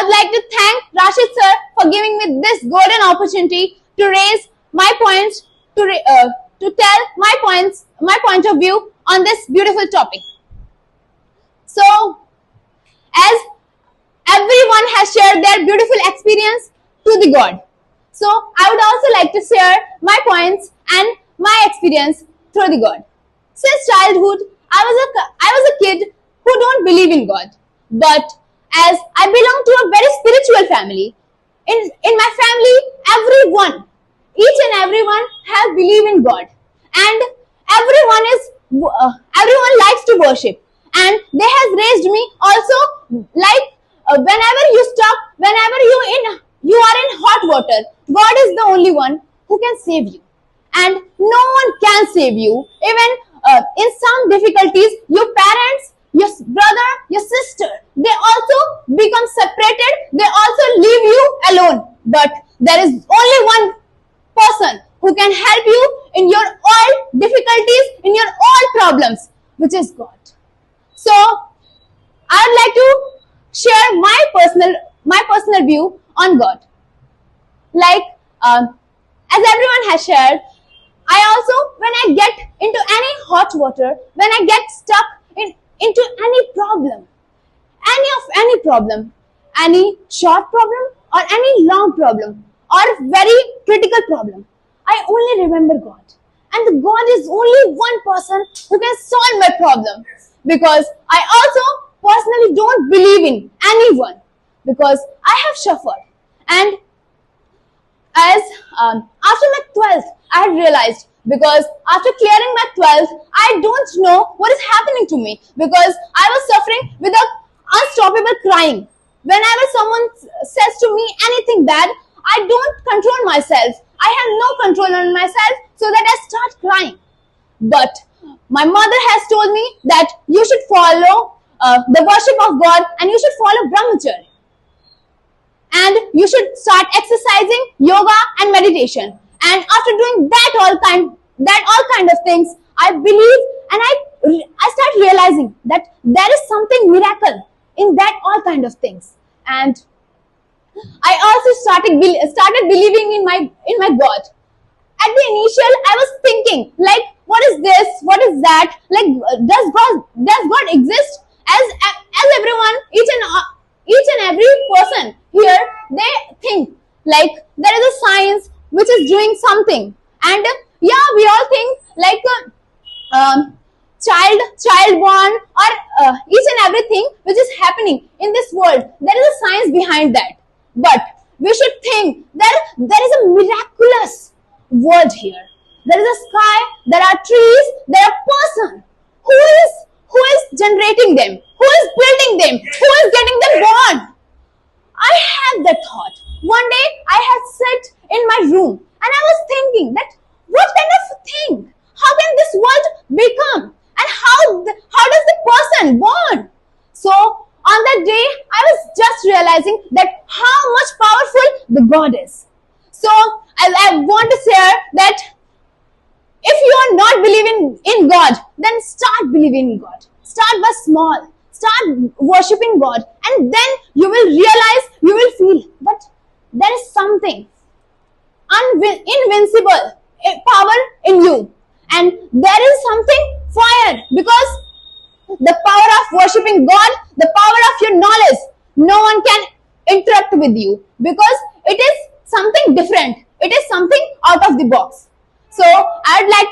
would like to thank Rashid sir for giving me this golden opportunity to raise my points, to tell my point of view on this beautiful topic. So, as everyone has shared their beautiful experience to the God, so I would also like to share my points and my experience through the God. Since childhood, I was a kid who don't believe in God, but as I belong to a very spiritual family, in my family, each and everyone have believe in God, and everyone likes to worship, and they has raised me also like whenever you are in hot water, God is the only one who can save you, and no one can save you. Even in some difficulties, your parents, your brother, your sister, they also become separated. They also leave you alone. But there is only one person who can help you in your all difficulties, in your all problems, which is God. So I would like to share my personal view on God. Like as everyone has shared, I also, when I get into any hot water, when I get stuck into any problem, any short problem or any long problem or very critical problem, I only remember God. And God is only one person who can solve my problem. Because I also personally don't believe in anyone, because I have suffered. And as after my 12th, I realized, because after clearing my 12th, I don't know what is happening to me, because I was suffering with an unstoppable crying. Whenever someone says to me anything bad, I don't control myself. I have no control on myself, so that I start crying. But my mother has told me that you should follow the worship of God, and you should follow brahmacharya. And you should start exercising, yoga and meditation. And after doing all kind of things, I believe, and I start realizing that there is something miracle in that all kind of things. And I also started believing in my God. At the initial, I was thinking like, what is this? What is that? Like, does God exist? As everyone, each and every person here, they think like there is a science which is doing something, and yeah, we all think like child born or each and everything which is happening in this world, there is a science behind that. But we should think that there is a miraculous world here. There is a sky, there are trees, there are person who is generating them, who is building them, who is getting them born. I had that thought. One day I had sat in my room and I was thinking that what kind of thing? How can this world become? And how does the person born? So on that day I was just realizing that how much powerful the God is. So I want to share that if you are not believing in God, then start believing in God. Start by small. Start worshipping God, and then you will realize, you will feel that there is something invincible power in you, and there is something fire, because the power of worshipping God, the power of your knowledge, no one can interact with you, because it is something different. It is something out of the box. So I would like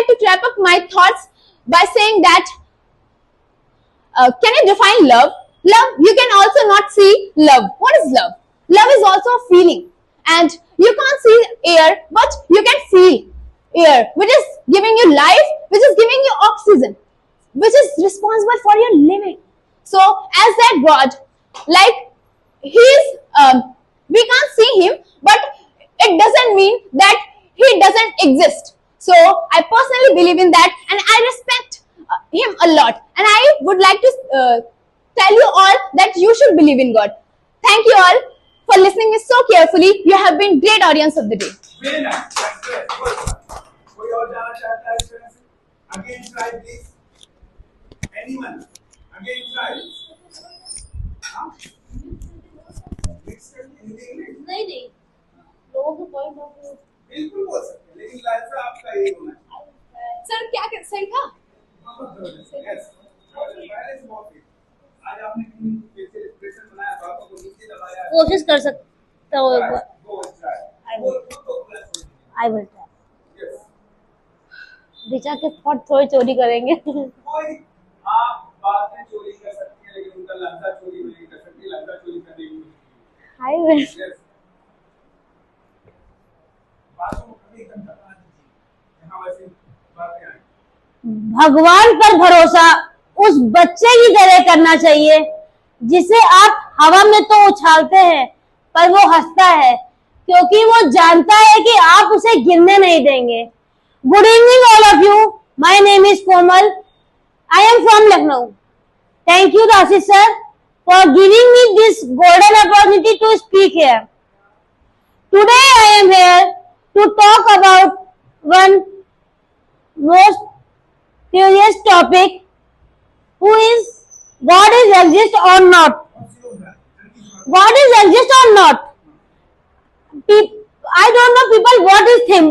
to wrap up my thoughts by saying that can you define love? Love, you can also not see love. What is love? Love is also a feeling. And you can't see air, but you can feel air, which is giving you life, which is giving you oxygen, which is responsible for your living. So as that God, like He is, we can't see Him, but it doesn't mean that He doesn't exist. So I personally believe in that, and I respect Him a lot. And I would like to tell you all that you should believe in God. Thank you all for listening me so carefully. You have been great audience of the day. Very nice. That's great. Who you all done that experience? Again try please. Anyone? Again try. Huh? आपने क्यों कैसे expression बनाया, बातों को नीचे दबाया? कोशिश कर सकता हूँ एक बार। वो अच्छा है। I वो will. खुद को पूरा छोड़ दीजिए। I will try. Yes. दिशा के थॉट थोड़ी चोरी करेंगे। कोई आप बातें चोरी कर सकती हैं, लेकिन उनका लहजा चोरी नहीं कर सकती। लहजा चोरी करने की मुश्किल आई विल। है। Yes. बातों को कभी एकदम दबा दीजिए, जहाँ वैसी बातें आए। भगवान पर भरोसा उस बच्चे की तरह करना चाहिए जिसे आप हवा में तो उछालते हैं पर वो हंसता है क्योंकि वो जानता है कि आप उसे गिरने नहीं देंगे। Good evening all of you, my name is Komal, I am from Lucknow. Thank you Dasi sir for giving me this golden opportunity to speak here. Today I am here to talk about one most curious topic, who is God is exist or not? God is exist or not? I don't know people what is think.